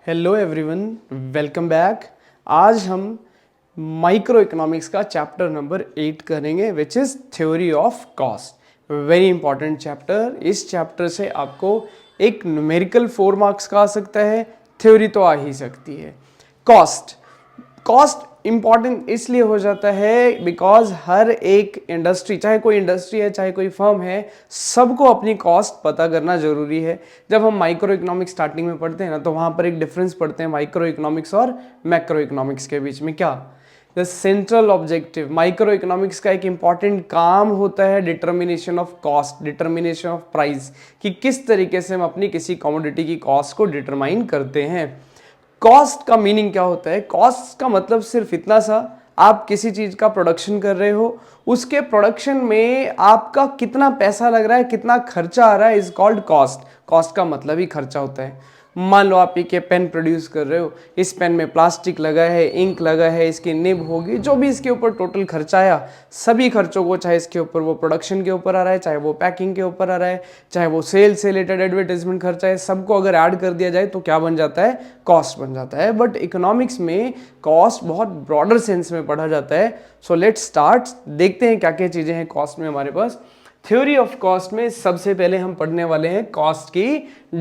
Hello everyone, welcome back. आज हम micro economics का चैप्टर नंबर 8 करेंगे which is theory of cost. Very important chapter. इस chapter से आपको एक न्यूमेरिकल 4 मार्क्स का आ सकता है, थ्योरी तो आ ही सकती है। कॉस्ट इंपॉर्टेंट इसलिए हो जाता है बिकॉज हर एक इंडस्ट्री, चाहे कोई इंडस्ट्री है चाहे कोई फर्म है, सबको अपनी कॉस्ट पता करना जरूरी है। जब हम माइक्रो इकोनॉमिक्स स्टार्टिंग में पढ़ते हैं ना, तो वहां पर एक डिफरेंस पढ़ते हैं माइक्रो इकोनॉमिक्स और मैक्रो इकोनॉमिक्स के बीच में। क्या? The central objective micro economics का एक इंपॉर्टेंट काम होता है determination of cost, determination of price, कि किस तरीके से हम अपनी किसी कमोडिटी की कॉस्ट को डिटरमाइन करते हैं। कॉस्ट का मीनिंग क्या होता है? कॉस्ट का मतलब सिर्फ इतना सा, आप किसी चीज का प्रोडक्शन कर रहे हो, उसके प्रोडक्शन में आपका कितना पैसा लग रहा है, कितना खर्चा आ रहा है, इज कॉल्ड कॉस्ट। कॉस्ट का मतलब ही खर्चा होता है। मान लो आप ये पेन प्रोड्यूस कर रहे हो, इस पेन में प्लास्टिक लगा है, इंक लगा है, इसकी निब होगी, जो भी इसके ऊपर टोटल खर्चा आया, सभी खर्चों को, चाहे इसके ऊपर वो प्रोडक्शन के ऊपर आ रहा है, चाहे वो पैकिंग के ऊपर आ रहा है, चाहे वो सेल से रिलेटेड एडवर्टाइजमेंट खर्चा है, सबको अगर ऐड कर दिया जाए तो क्या बन जाता है? कॉस्ट बन जाता है। बट इकोनॉमिक्स में कॉस्ट बहुत ब्रॉडर सेंस में पढ़ा जाता है। सो लेट्स स्टार्ट, देखते हैं क्या क्या चीजें हैं कॉस्ट में हमारे पास। थ्योरी ऑफ कॉस्ट में सबसे पहले हम पढ़ने वाले हैं कॉस्ट की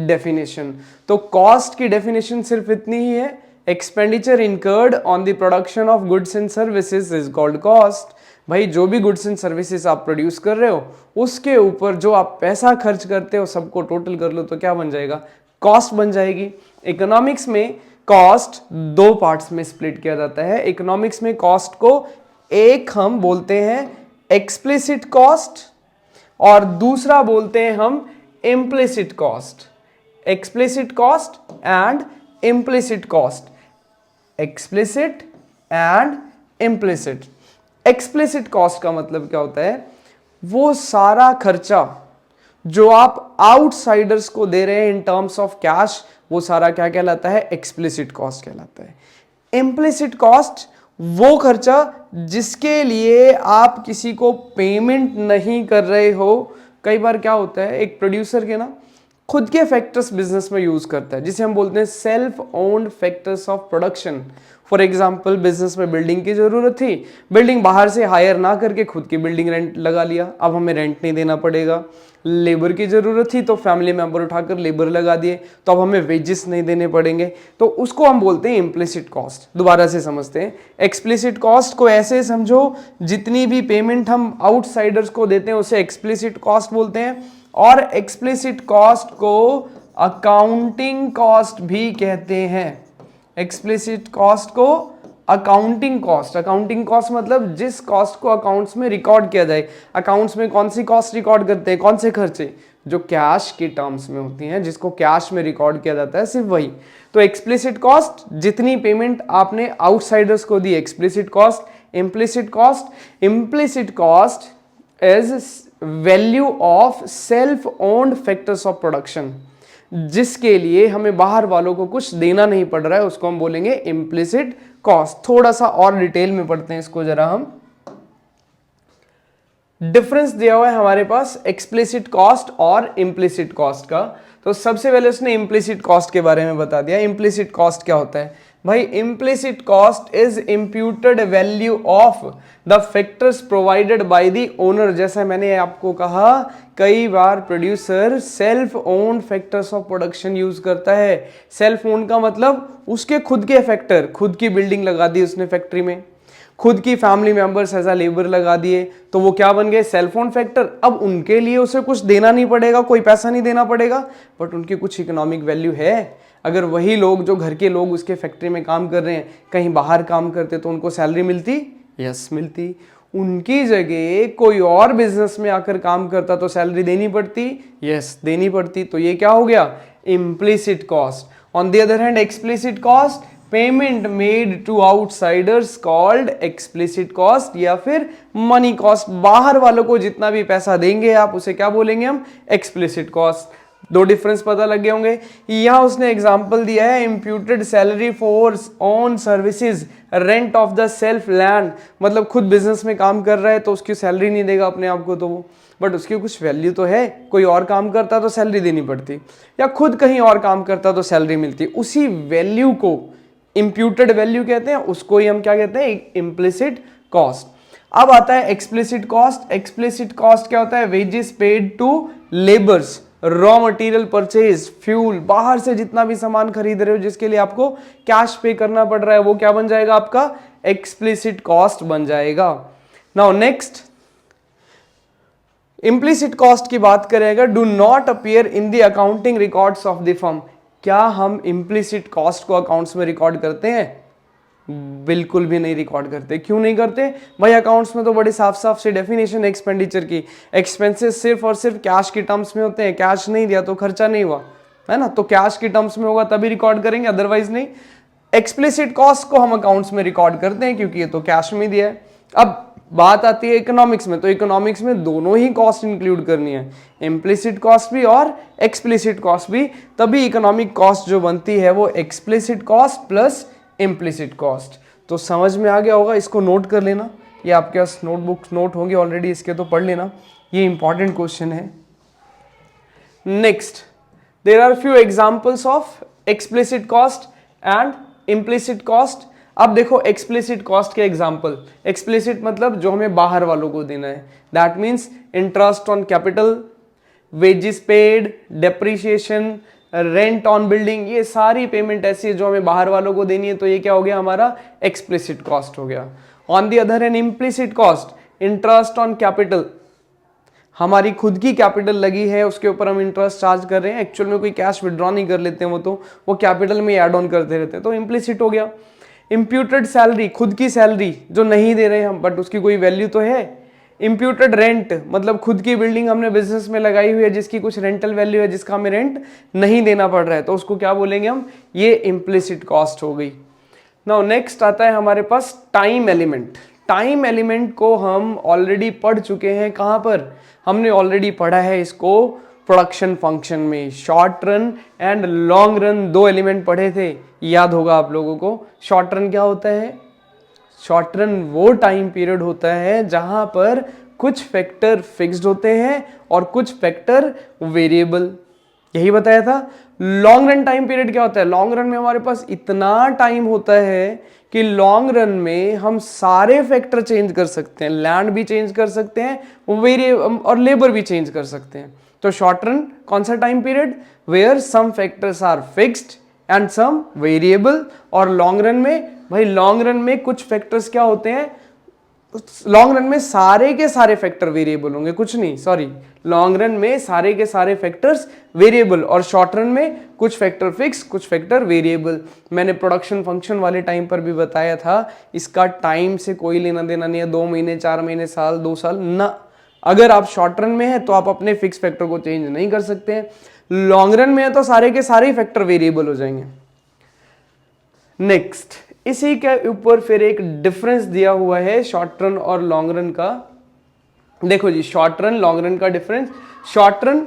डेफिनेशन। तो कॉस्ट की डेफिनेशन सिर्फ इतनी ही है, expenditure incurred on the production of goods and services is called cost. भाई जो भी गुड्स एंड सर्विसेज आप प्रोड्यूस कर रहे हो, उसके ऊपर जो आप पैसा खर्च करते हो, सबको टोटल कर लो तो क्या बन जाएगा? कॉस्ट बन जाएगी। इकोनॉमिक्स में कॉस्ट दो पार्ट्स में स्प्लिट किया जाता है। इकोनॉमिक्स में कॉस्ट को एक हम बोलते हैं एक्सप्लिसिट कॉस्ट और दूसरा बोलते हैं हम implicit cost. Explicit cost and implicit cost. Explicit and implicit. Explicit cost का मतलब क्या होता है? वो सारा खर्चा जो आप आउटसाइडर्स को दे रहे हैं इन टर्म्स ऑफ कैश, वो सारा क्या कहलाता है? एक्सप्लिसिट कॉस्ट कहलाता है। इम्प्लिसिट कॉस्ट वो खर्चा जिसके लिए आप किसी को पेमेंट नहीं कर रहे हो। कई बार क्या होता है, एक प्रोड्यूसर के ना खुद के फैक्टर्स बिजनेस में यूज करता है, जिसे हम बोलते हैं self owned factors of production. For example, business में बिल्डिंग की जरूरत थी, बिल्डिंग बाहर से हायर ना करके खुद की बिल्डिंग रेंट लगा लिया, अब हमें रेंट नहीं देना पड़ेगा। लेबर की जरूरत थी तो फैमिली मेंबर उठाकर लेबर लगा दिए, तो अब हमें वेजेस नहीं देने पड़ेंगे, तो उसको हम बोलते हैं इम्प्लिसिट कॉस्ट। दोबारा से समझते हैं, एक्सप्लिसिट कॉस्ट को ऐसे समझो, जितनी भी पेमेंट हम आउटसाइडर्स को देते हैं उसे एक्सप्लिसिट कॉस्ट बोलते हैं, और एक्सप्लिसिट कॉस्ट को अकाउंटिंग कॉस्ट भी कहते हैं। एक्सप्लिसिट कॉस्ट को अकाउंटिंग कॉस्ट, अकाउंटिंग कॉस्ट मतलब जिस कॉस्ट को अकाउंट्स में रिकॉर्ड किया जाए। अकाउंट्स में कौन सी कॉस्ट रिकॉर्ड करते हैं? कौन से खर्चे? जो कैश के टर्म्स में होती हैं, जिसको कैश में रिकॉर्ड किया जाता है, सिर्फ वही। तो एक्सप्लिसिट कॉस्ट, जितनी पेमेंट आपने आउटसाइडर्स को दी, explicit cost. Implicit cost, implicit cost is value of self owned factors of production, जिसके लिए हमें बाहर वालों को कुछ देना नहीं पड़ रहा है, उसको हम बोलेंगे इम्प्लिसिट कॉस्ट। थोड़ा सा और डिटेल में पढ़ते हैं इसको जरा हम। डिफरेंस दिया हुआ है हमारे पास एक्सप्लिसिट कॉस्ट और इम्प्लिसिट कॉस्ट का। तो सबसे पहले उसने इम्प्लिसिट कॉस्ट के बारे में बता दिया। इम्प्लिसिट कॉस्ट क्या होता है? भाई implicit cost is imputed value of the factors provided by the owner. जैसा मैंने आपको कहा, कई बार producer self owned factors of production use करता है। सेल्फ ओन्ड का मतलब उसके खुद के फैक्टर, खुद की बिल्डिंग लगा दी उसने फैक्ट्री में, खुद की family members as a labour लगा दिए, तो वो क्या बन गए? Self owned factor. अब उनके लिए उसे कुछ देना नहीं पड़ेगा, कोई पैसा नहीं देना पड़ेगा, बट उनकी कुछ इकोनॉमिक वैल्यू है। अगर वही लोग, जो घर के लोग उसके फैक्ट्री में काम कर रहे हैं, कहीं बाहर काम करते तो उनको सैलरी मिलती? यस, मिलती। उनकी जगह कोई और बिजनेस में आकर काम करता तो सैलरी देनी पड़ती? यस, देनी पड़ती। तो ये क्या हो गया? Implicit cost. On the other hand explicit cost, payment made to outsiders called explicit cost, या फिर मनी कॉस्ट। बाहर वालों को जितना भी पैसा देंगे आप, उसे क्या बोलेंगे हम? Explicit cost. दो डिफरेंस पता लग गए होंगे। यहाँ उसने एग्जांपल दिया है imputed salary for on services rent of the self land, मतलब खुद बिजनेस में काम कर रहा है तो उसकी सैलरी नहीं देगा अपने आप को, तो वो बट उसकी कुछ वैल्यू तो है, कोई और काम करता तो सैलरी देनी पड़ती, या खुद कहीं और काम करता तो सैलरी मिलती, उसी वैल्यू को इम्प्यूटेड वैल्यू कहते हैं, उसको ही हम क्या कहते हैं, इम्प्लिसिट कॉस्ट। अब आता है एक्सप्लिसिट कॉस्ट। एक्सप्लिसिट कॉस्ट क्या होता है, wages paid to labours, raw material purchase, fuel, बाहर से जितना भी सामान खरीद रहे हो जिसके लिए आपको कैश पे करना पड़ रहा है, वो क्या बन जाएगा, आपका एक्सप्लिसिट कॉस्ट बन जाएगा। नाउ नेक्स्ट इम्प्लिसिट कॉस्ट की बात करेगा, do not appear in the accounting records of the firm. क्या हम इम्प्लिसिट कॉस्ट को अकाउंट्स में रिकॉर्ड करते हैं? बिल्कुल भी नहीं रिकॉर्ड करते। क्यों नहीं करते भाई? अकाउंट्स में तो बड़े साफ साफ से डेफिनेशन है एक्सपेंडिचर की, एक्सपेंसेस सिर्फ और सिर्फ कैश के टर्म्स में होते हैं, कैश नहीं दिया तो खर्चा नहीं हुआ, है ना, तो कैश के टर्म्स में होगा तभी रिकॉर्ड करेंगे, अदरवाइज नहीं। एक्सप्लिसिट कॉस्ट को हम अकाउंट्स में रिकॉर्ड करते हैं क्योंकि ये तो कैश में दिया है। अब बात आती है इकोनॉमिक्स में, तो इकोनॉमिक्स में दोनों ही कॉस्ट इंक्लूड करनी है, इम्प्लिसिट कॉस्ट भी और एक्सप्लिसिट कॉस्ट भी, तभी इकोनॉमिक कॉस्ट जो बनती है वो explicit cost plus implicit cost. तो समझ में आ गया होगा, इसको नोट कर लेना, ये आपके पास नोटबुक्स नोट होंगे ऑलरेडी, इसके तो पढ़ लेना, ये इंपॉर्टेंट क्वेश्चन है। Next, there are few examples of explicit cost and implicit cost. अब देखो एक्सप्लिसिट कॉस्ट के एग्जांपल, एक्सप्लिसिट मतलब जो हमें बाहर वालों को देना है, that means interest on capital, wages paid, depreciation, rent on building, ये सारी पेमेंट ऐसी है जो हमें बाहर वालों को देनी है, तो ये क्या हो गया, हमारा एक्सप्लिसिट कॉस्ट हो गया। On the other hand implicit cost, interest on capital, हमारी खुद की कैपिटल लगी है उसके ऊपर हम इंटरेस्ट चार्ज कर रहे हैं, एक्चुअल में कोई कैश विड्रॉ नहीं कर लेते हैं, वो कैपिटल में ऐड ऑन करते रहते हैं, तो इम्प्लिसिट हो गया। इम्प्यूटेड सैलरी, खुद की सैलरी जो नहीं दे रहे हम बट उसकी कोई वैल्यू तो है। इम्प्यूटेड रेंट मतलब खुद की बिल्डिंग हमने बिजनेस में लगाई हुई है जिसकी कुछ रेंटल वैल्यू है, जिसका हमें रेंट नहीं देना पड़ रहा है, तो उसको क्या बोलेंगे हम, ये इम्प्लिसिट कॉस्ट हो गई। नाउ नेक्स्ट आता है हमारे पास टाइम एलिमेंट। टाइम एलिमेंट को हम ऑलरेडी पढ़ चुके हैं, कहाँ पर, हमने ऑलरेडी पढ़ा है इसको प्रोडक्शन फंक्शन में, short run and long run, दो एलिमेंट पढ़े थे, याद होगा आप लोगों को। शॉर्ट रन क्या होता है, शॉर्ट रन वो टाइम पीरियड होता है जहां पर कुछ फैक्टर फिक्स्ड होते हैं और कुछ फैक्टर वेरिएबल, यही बताया था। लॉन्ग रन टाइम पीरियड क्या होता है, लॉन्ग रन में हमारे पास इतना टाइम होता है कि लॉन्ग रन में हम सारे फैक्टर चेंज कर सकते हैं, लैंड भी चेंज कर सकते हैं, वेरिएबल और लेबर भी चेंज कर सकते हैं। तो शॉर्ट रन कौन सा time period, where some factors are fixed and some variable. और लॉन्ग रन में भाई, लॉन्ग रन में कुछ फैक्टर्स क्या होते हैं, लॉन्ग रन में सारे के सारे फैक्टर वेरिएबल होंगे, कुछ नहीं, सॉरी, लॉन्ग रन में सारे के सारे फैक्टर्स वेरिएबल, और शॉर्ट रन में कुछ फैक्टर फिक्स कुछ फैक्टर वेरिएबल। मैंने प्रोडक्शन फंक्शन वाले टाइम पर भी बताया था, इसका टाइम से कोई लेना देना नहीं है, 2 महीने 4 महीने साल 2 साल ना। अगर आप शॉर्ट रन में है तो आप अपने फिक्स फैक्टर को चेंज नहीं कर सकते हैं, लॉन्ग रन में है तो सारे के सारे फैक्टर वेरिएबल हो जाएंगे। नेक्स्ट, इसी के ऊपर फिर एक डिफरेंस दिया हुआ है शॉर्ट रन और लॉन्ग रन का। देखो जी, शॉर्ट रन लॉन्ग रन का difference, short run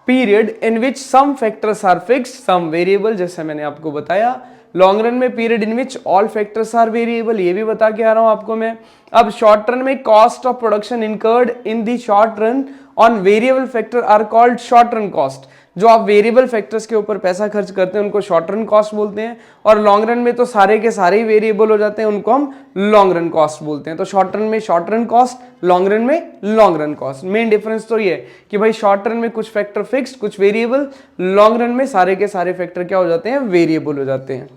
period in which some factors are fixed some variable, जैसे मैंने आपको बताया। लॉन्ग रन में period in which all factors are variable, ये भी बता के आ रहा हूं आपको मैं। अब शॉर्ट रन में cost of production incurred in the short run on variable factor are called short run cost. जो आप वेरिएबल फैक्टर्स के ऊपर पैसा खर्च करते हैं उनको शॉर्ट रन कॉस्ट बोलते हैं, और लॉन्ग रन में तो सारे के सारे ही वेरिएबल हो जाते हैं, उनको हम लॉन्ग रन कॉस्ट बोलते हैं। तो शॉर्ट रन में short run cost, long run में long run cost. Main difference तो ये है कि भाई शॉर्ट रन में कुछ फैक्टर फिक्स्ड कुछ वेरिएबल, लॉन्ग रन में सारे के सारे फैक्टर क्या हो जाते हैं, वेरिएबल हो जाते हैं।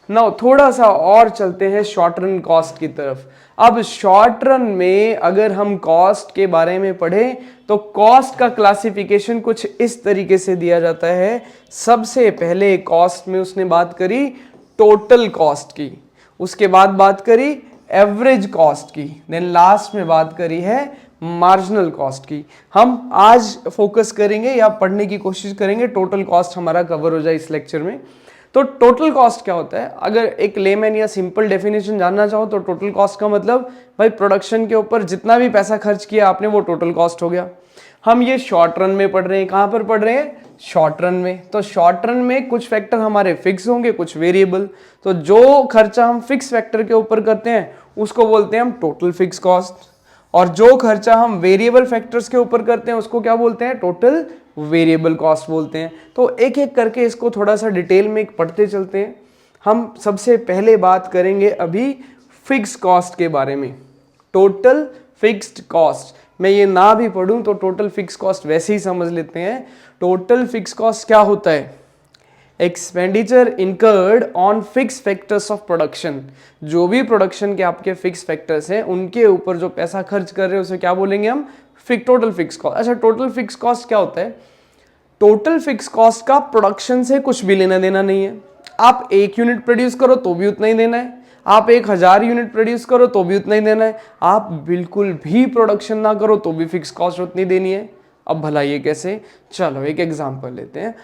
नाउ थोड़ा सा और चलते हैं शॉर्ट रन कॉस्ट की तरफ। अब शॉर्ट रन में अगर हम कॉस्ट के बारे में पढ़ें तो कॉस्ट का क्लासिफिकेशन कुछ इस तरीके से दिया जाता है। सबसे पहले कॉस्ट में उसने बात करी टोटल कॉस्ट की, उसके बाद बात करी एवरेज कॉस्ट की, देन लास्ट में बात करी है मार्जिनल कॉस्ट की। हम आज फोकस करेंगे या पढ़ने की कोशिश करेंगे टोटल कॉस्ट हमारा कवर हो जाए इस लेक्चर में। तो टोटल कॉस्ट क्या होता है, अगर एक लेमैन या सिंपल डेफिनेशन जानना चाहो तो टोटल कॉस्ट का मतलब भाई प्रोडक्शन के ऊपर जितना भी पैसा खर्च किया आपने वो टोटल कॉस्ट हो गया। हम ये शॉर्ट रन में पढ़ रहे हैं, कहां पर पढ़ रहे हैं, शॉर्ट रन में। तो शॉर्ट रन में कुछ फैक्टर हमारे फिक्स होंगे, कुछ वेरिएबल। तो जो खर्चा हम फिक्स फैक्टर के ऊपर करते हैं उसको बोलते हैं हम टोटल फिक्स कॉस्ट, और जो खर्चा हम वेरिएबल फैक्टर्स के ऊपर करते हैं उसको क्या बोलते हैं, टोटल वेरिएबल कॉस्ट बोलते हैं। तो एक एक करके इसको थोड़ा सा डिटेल में पढ़ते चलते हैं। हम सबसे पहले बात करेंगे अभी फिक्स कॉस्ट के बारे में, टोटल फिक्स्ड कॉस्ट। मैं ये ना भी पढ़ूं तो टोटल फिक्स कॉस्ट वैसे ही समझ लेते हैं। टोटल फिक्स कॉस्ट क्या होता है, expenditure incurred on fix factors of production. जो भी प्रोडक्शन के आपके फिक्स फैक्टर्स हैं उनके ऊपर जो पैसा खर्च कर रहे हैं उसे क्या बोलेंगे हम, टोटल फिक्स कॉस्ट। अच्छा, टोटल फिक्स कॉस्ट क्या होता है, टोटल फिक्स कॉस्ट का प्रोडक्शन से कुछ भी लेना देना नहीं है। आप 1 यूनिट प्रोड्यूस करो तो भी उतना ही देना है, आप 1000 यूनिट प्रोड्यूस करो तो भी उतना ही देना है, आप बिल्कुल भी प्रोडक्शन ना करो तो भी फिक्स कॉस्ट उतनी देनी है। अब भला ये कैसे, चलो एक एग्जांपल लेते हैं।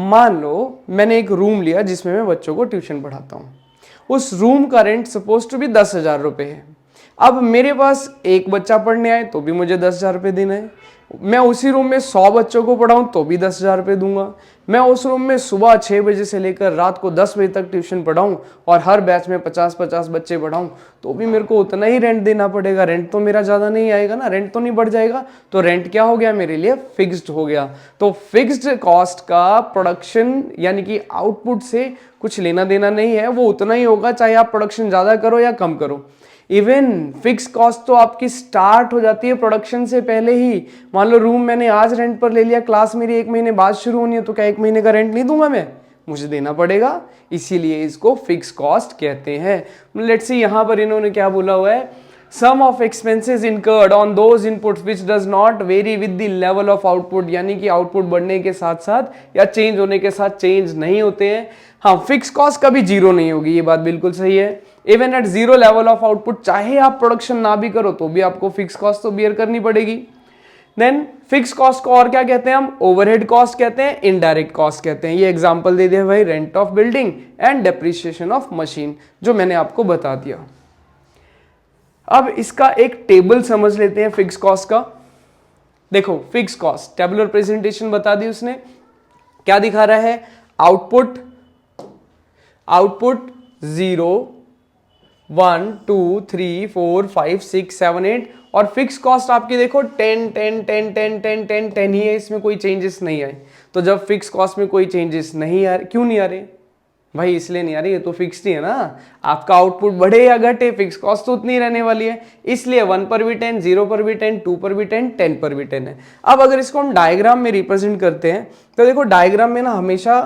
मान लो मैंने एक रूम लिया जिसमें मैं बच्चों को ट्यूशन पढ़ाता हूँ। उस रूम का रेंट सपोज टू भी 10,000 रुपये है। अब मेरे पास एक बच्चा पढ़ने आए तो भी मुझे 10,000 रुपये देना है। मैं उसी रूम में 100 बच्चों को पढ़ाऊँ तो भी 10,000 रुपये दूंगा। मैं उस रूम में सुबह 6 बजे से लेकर रात को 10 बजे तक ट्यूशन पढ़ाऊँ और हर बैच में 50-50 बच्चे पढ़ाऊँ तो भी मेरे को उतना ही रेंट देना पड़ेगा। रेंट तो मेरा ज़्यादा नहीं आएगा ना, रेंट तो नहीं बढ़ जाएगा। तो रेंट क्या हो गया मेरे लिए, फिक्स्ड हो गया। तो फिक्स्ड कॉस्ट का प्रोडक्शन यानी कि आउटपुट से कुछ लेना देना नहीं है, वो उतना ही होगा चाहे आप प्रोडक्शन ज़्यादा करो या कम करो। इवन फिक्स कॉस्ट तो आपकी स्टार्ट हो जाती है प्रोडक्शन से पहले ही। मान लो रूम मैंने आज रेंट पर ले लिया, क्लास मेरी 1 महीने बाद शुरू होनी है, तो क्या 1 महीने का रेंट नहीं दूंगा मैं, मुझे देना पड़ेगा। इसीलिए इसको फिक्स कॉस्ट कहते हैं। लेट्स सी यहाँ पर इन्होंने क्या बोला हुआ है, some of expenses incurred on those inputs which does not vary with the level of output, यानी कि आउटपुट बढ़ने के साथ साथ या चेंज होने के साथ चेंज नहीं होते हैं। हाँ, फिक्स कॉस्ट कभी जीरो नहीं होगी, ये बात बिल्कुल सही है। Even at zero level of output, चाहे आप प्रोडक्शन ना भी करो तो भी आपको फिक्स कॉस्ट तो बियर करनी पड़ेगी। देन फिक्स कॉस्ट को और क्या कहते हैं हम, ओवरहेड कॉस्ट कहते हैं, इनडायरेक्ट कॉस्ट कहते हैं। ये एग्जांपल दे दिया भाई, rent of building and depreciation of machine, जो मैंने आपको बता दिया। अब इसका एक टेबल समझ लेते हैं फिक्स कॉस्ट का। देखो फिक्स कॉस्ट टेबुलर प्रेजेंटेशन बता दी उसने। क्या दिखा रहा है, आउटपुट 0 1 2 3 4 5 6 7 8 और फिक्स कॉस्ट आपकी देखो 10 10 10 10 10 10 10 ही है, इसमें कोई चेंजेस नहीं आए। तो जब फिक्स कॉस्ट में कोई चेंजेस नहीं आ रहे, क्यों नहीं आ रहे भाई, इसलिए नहीं आ रही, ये तो फिक्स्ड ही है ना। आपका आउटपुट बढ़े या घटे फिक्स कॉस्ट तो उतनी रहने वाली है। इसलिए 1 पर भी 10, 0 पर भी 10, 2 पर भी 10, 10 पर भी 10 है। अब अगर इसको हम डायग्राम में रिप्रेजेंट करते हैं तो देखो डायग्राम में ना हमेशा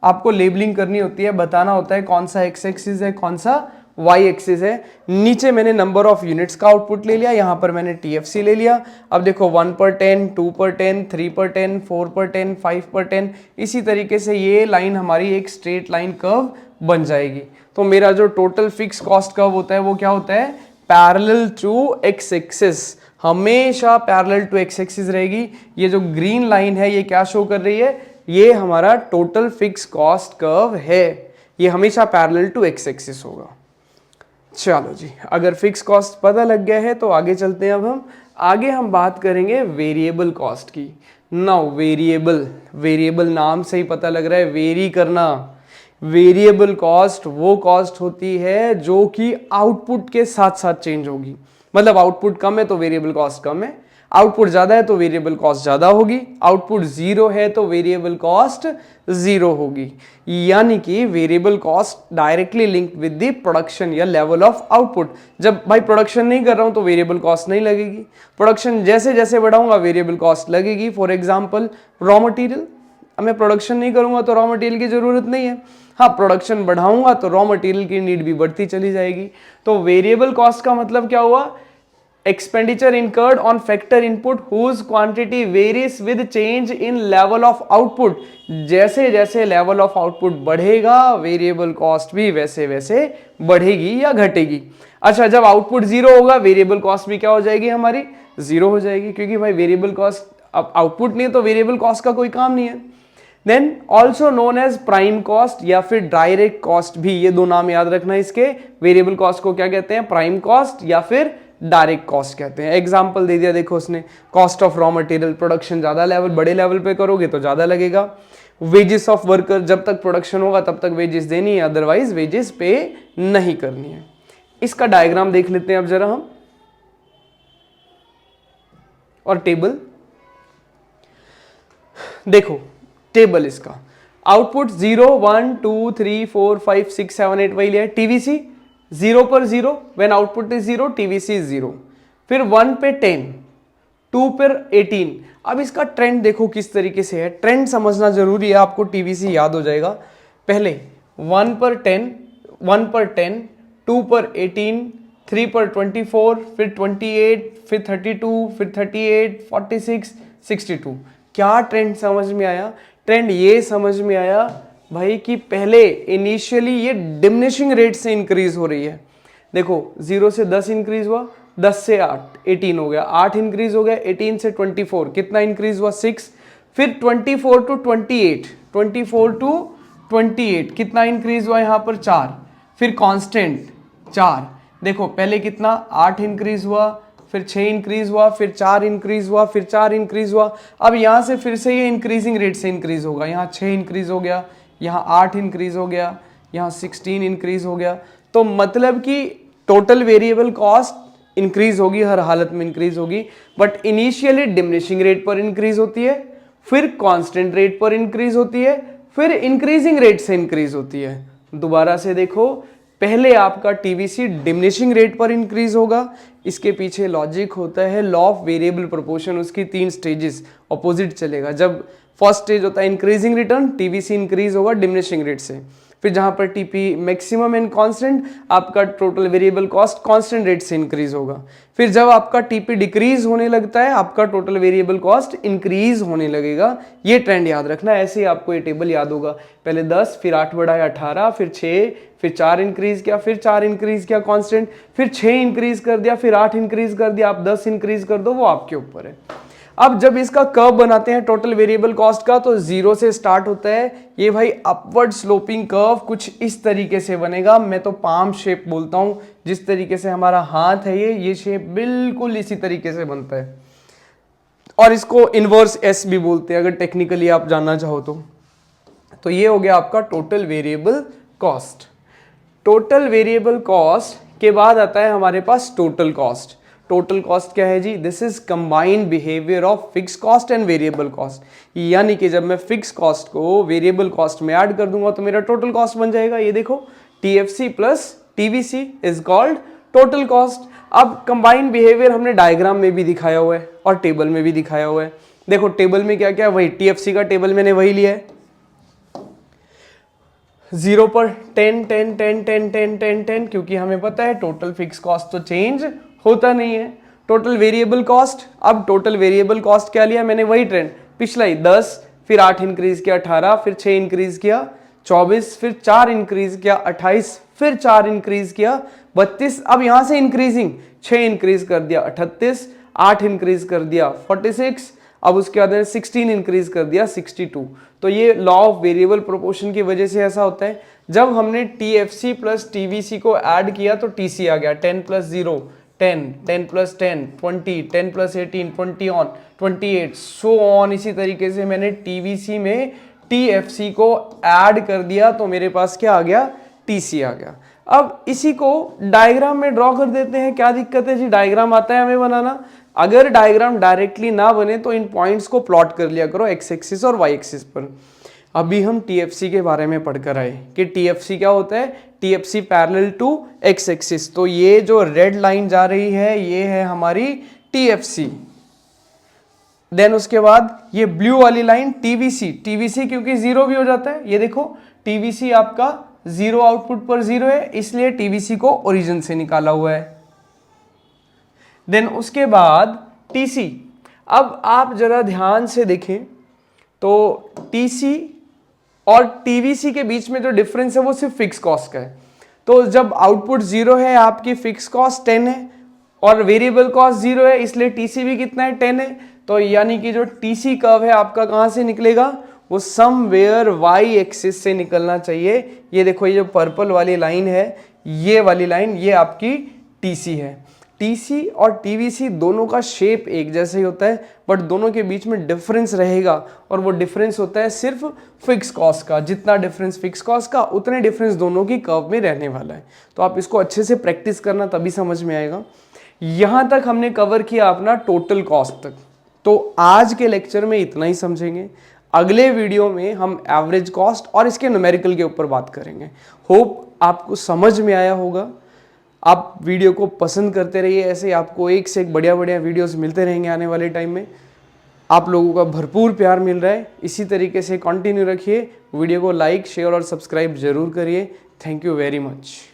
आपको लेबलिंग करनी होती है, बताना होता है कौन सा एक्स एक्सिस है कौन सा वाई एक्सिस है। नीचे मैंने नंबर ऑफ यूनिट्स का आउटपुट ले लिया, यहाँ पर मैंने टीएफसी ले लिया। अब देखो 1 पर 10, 2 पर 10, 3 पर 10, 4 पर 10, 5 पर 10, इसी तरीके से ये लाइन हमारी एक स्ट्रेट लाइन कर्व बन जाएगी। तो मेरा जो टोटल फिक्स कॉस्ट कर्व होता है वो क्या होता है, पैरेलल टू एक्स एक्सिस, हमेशा पैरेलल टू एक्स एक्सिस रहेगी। ये जो ग्रीन लाइन है ये क्या शो कर रही है, ये हमारा टोटल फिक्स कॉस्ट कर्व है, ये हमेशा पैरेलल टू एक्स एक्सिस होगा। चलो जी, अगर फिक्स कॉस्ट पता लग गया है तो आगे चलते हैं। अब हम बात करेंगे वेरिएबल कॉस्ट की। नाउ वेरिएबल नाम से ही पता लग रहा है वेरी करना। वेरिएबल कॉस्ट वो कॉस्ट होती है जो कि आउटपुट के साथ साथ चेंज होगी। मतलब आउटपुट कम है तो वेरिएबल कॉस्ट कम है, आउटपुट ज्यादा है तो वेरिएबल कॉस्ट ज्यादा होगी, आउटपुट 0 है तो वेरिएबल कॉस्ट 0 होगी। यानी कि variable cost directly linked with the production या लेवल ऑफ आउटपुट। जब भाई प्रोडक्शन नहीं कर रहा हूं तो वेरिएबल कॉस्ट नहीं लगेगी, प्रोडक्शन जैसे जैसे बढ़ाऊंगा वेरिएबल कॉस्ट लगेगी। फॉर एग्जाम्पल रॉ मटेरियल, मैं प्रोडक्शन नहीं करूंगा तो रॉ मटेरियल की जरूरत नहीं है। हाँ, प्रोडक्शन बढ़ाऊंगा तो रॉ मटेरियल की नीड भी बढ़ती चली जाएगी। तो वेरिएबल कॉस्ट का मतलब क्या हुआ, expenditure incurred on factor input whose quantity varies with change in level of output. जैसे जैसे लेवल ऑफ आउटपुट बढ़ेगा वेरिएबल कॉस्ट भी वैसे वैसे बढ़ेगी या घटेगी। अच्छा, जब आउटपुट 0 होगा वेरिएबल कॉस्ट भी क्या हो जाएगी, हमारी 0 हो जाएगी, क्योंकि भाई वेरिएबल कॉस्ट, अब आउटपुट नहीं है तो वेरिएबल कॉस्ट का कोई काम नहीं है। Then also known as prime cost या फिर डायरेक्ट कॉस्ट भी, ये दो नाम याद रखना इसके। वेरिएबल कॉस्ट को क्या कहते हैं, प्राइम कॉस्ट या फिर डायरेक्ट कॉस्ट कहते हैं। एग्जांपल दे दिया देखो उसने, cost of raw material, production ज्यादा लेवल बड़े लेवल पे करोगे तो ज्यादा लगेगा। वेजेस ऑफ वर्कर, जब तक प्रोडक्शन होगा तब तक वेजेस देनी है, अदरवाइज वेजेस पे नहीं करनी है। इसका डायग्राम देख लेते हैं अब जरा हम, और टेबल देखो, टेबल इसका आउटपुट 0 1 2 3 4 5 6 7 8 वही लिया है। टीवीसी 0 पर 0, when output is 0 TVC is 0, फिर 1 पे 10, 2 पर 18। अब इसका ट्रेंड देखो किस तरीके से है, ट्रेंड समझना जरूरी है, आपको टीवीसी याद हो जाएगा। पहले 1 पर 10, 1 पर 10, 2 पर 18, 3 पर 24, फिर 28, फिर 32, फिर 38, 46, 62। क्या ट्रेंड समझ में आया? ट्रेंड ये समझ में आया भाई कि पहले इनिशियली ये डिमिनिशिंग रेट से इंक्रीज हो रही है। देखो 0 से 10 इंक्रीज हुआ, 10 से 8 18 हो गया, 8 इंक्रीज हो गया, 18 से 24 कितना इंक्रीज हुआ 6, फिर 24 टू 28, 24 टू 28 कितना इंक्रीज हुआ यहाँ पर 4, फिर कांस्टेंट 4। देखो पहले कितना 8 इंक्रीज हुआ, फिर 6 इंक्रीज हुआ, फिर 4 इंक्रीज हुआ, फिर 4 इंक्रीज हुआ। अब यहाँ से फिर से ये इंक्रीजिंग रेट से इंक्रीज होगा, यहाँ 6 इंक्रीज हो गया, यहाँ 8 इंक्रीज हो गया, यहाँ 16 इंक्रीज हो गया। तो मतलब कि टोटल वेरिएबल कॉस्ट इंक्रीज होगी, हर हालत में इंक्रीज होगी, बट इनिशियली डिमिनिशिंग रेट पर इंक्रीज होती है, फिर कांस्टेंट रेट पर इंक्रीज होती है, फिर इंक्रीजिंग रेट से इंक्रीज होती है। दोबारा से देखो, पहले आपका टीवीसी डिमिनिशिंग रेट पर इंक्रीज होगा, इसके पीछे लॉजिक होता है लॉ ऑफ वेरिएबल प्रोपोर्शन, उसकी 3 स्टेजेस ऑपोजिट चलेगा। जब फर्स्ट स्टेज होता है इंक्रीजिंग रिटर्न, टीवीसी इंक्रीज होगा डिमिनिशिंग रेट से, फिर जहां पर टीपी मैक्सिमम एंड कांस्टेंट, आपका total variable cost constant rate से इंक्रीज होगा। फिर जब आपका टीपी डिक्रीज होने लगता है, आपका टोटल वेरिएबल कॉस्ट इंक्रीज होने लगेगा। ये ट्रेंड याद रखना, ऐसे ही आपको ये टेबल याद होगा। पहले 10, फिर 8 बढ़ाया 18, फिर 6, फिर 4 इंक्रीज किया, फिर 4 इंक्रीज किया कांस्टेंट, फिर 6 इंक्रीज कर दिया, फिर 8 इंक्रीज कर दिया। आप 10 इंक्रीज कर दो, वो आपके ऊपर है। अब जब इसका कर्व बनाते हैं टोटल वेरिएबल कॉस्ट का, तो 0 से स्टार्ट होता है ये भाई अपवर्ड स्लोपिंग कर्व, कुछ इस तरीके से बनेगा। मैं तो पाम शेप बोलता हूं, जिस तरीके से हमारा हाथ है ये शेप बिल्कुल इसी तरीके से बनता है, और इसको इनवर्स एस भी बोलते हैं अगर टेक्निकली आप जानना चाहो तो ये हो गया आपका total variable cost. Total variable cost के बाद आता है हमारे पास टोटल कॉस्ट। टोटल कॉस्ट क्या है जी? This is combined behaviour of fix cost and variable cost. यानी कि जब मैं फिक्स कॉस्ट को वेरिएबल कॉस्ट में ऐड कर दूंगा तो मेरा टोटल कॉस्ट बन जाएगा। ये देखो, TFC plus TVC is called total cost. अब कंबाइंड बिहेवियर हमने डायग्राम में भी दिखाया हुआ है और टेबल में भी दिखाया हुआ है। देखो टेबल में क्या क्या, वही टीएफसी का टेबल मैंने वही लिया है। 0 पर 10 10 10 10 10 10 10, क्योंकि हमें पता है टोटल फिक्स कॉस्ट तो चेंज होता नहीं है। टोटल वेरिएबल कॉस्ट, अब टोटल वेरिएबल कॉस्ट क्या लिया मैंने, वही ट्रेंड पिछला ही 10, फिर 8 इंक्रीज किया 18, फिर 6 इंक्रीज किया 24, फिर 4 इंक्रीज किया 28, फिर 4 इंक्रीज किया 32। अब यहां से इंक्रीजिंग 6 इंक्रीज कर दिया 38, 8 इंक्रीज कर दिया 46, अब उसके बाद 16 इंक्रीज कर दिया 62। तो ये लॉ ऑफ वेरिएबल प्रोपोर्शन की वजह से ऐसा होता है। जब हमने टीएफसी प्लस टीवीसी को ऐड किया तो टीसी आ गया 10 plus 0 10, 10 plus 10 20, 10 plus 18 20 on 28 so on. इसी तरीके से मैंने टीवीसी में टीएफसी को ऐड कर दिया तो मेरे पास क्या आ गया, टीसी आ गया। अब इसी को डायग्राम में ड्रॉ कर देते हैं। क्या दिक्कत है जी, डायग्राम आता है हमें बनाना। अगर डायग्राम डायरेक्टली ना बने तो इन पॉइंट्स को प्लॉट कर लिया करो एक्स एक्सिस और वाई एक्सिस पर। अभी हम टीएफसी के बारे में पढ़कर आए कि टीएफसी क्या होता है, TFC parallel to X axis. तो ये जो रेड लाइन जा रही है ये है हमारी टीएफसी। देन उसके बाद ये ब्लू वाली लाइन टीवीसी। टीवीसी क्योंकि 0 भी हो जाता है, ये देखो टीवीसी आपका 0 आउटपुट पर 0 है, इसलिए टीवीसी को ओरिजिन से निकाला हुआ है। देन उसके बाद टीसी। अब आप जरा ध्यान से देखें तो टीसी और टीवीसी के बीच में जो डिफरेंस है वो सिर्फ फिक्स कॉस्ट का है। तो जब आउटपुट 0 है, आपकी फिक्स कॉस्ट 10 है और वेरिएबल कॉस्ट 0 है, इसलिए टीसी भी कितना है, 10 है। तो यानी कि जो टीसी कर्व है आपका कहां से निकलेगा, वो समवेयर वाई एक्सिस से निकलना चाहिए। ये देखो, ये जो पर्पल वाली लाइन है, ये वाली लाइन, ये आपकी टीसी है। टीसी और टीवीसी दोनों का शेप एक जैसा ही होता है, बट दोनों के बीच में डिफरेंस रहेगा, और वो डिफरेंस होता है सिर्फ फिक्स कॉस्ट का। जितना डिफरेंस फिक्स कॉस्ट का, उतने डिफरेंस दोनों की कर्व में रहने वाला है। तो आप इसको अच्छे से प्रैक्टिस करना, तभी समझ में आएगा। यहाँ तक हमने कवर किया अपना टोटल कॉस्ट तक। तो आज के लेक्चर में इतना ही समझेंगे। अगले वीडियो में हम एवरेज कॉस्ट और इसके न्यूमेरिकल के ऊपर बात करेंगे। होप आपको समझ में आया होगा। आप वीडियो को पसंद करते रहिए, ऐसे आपको एक से एक बढ़िया बढ़िया वीडियोस मिलते रहेंगे आने वाले टाइम में। आप लोगों का भरपूर प्यार मिल रहा है, इसी तरीके से कंटिन्यू रखिए। वीडियो को लाइक, शेयर और सब्सक्राइब जरूर करिए। Thank you very much.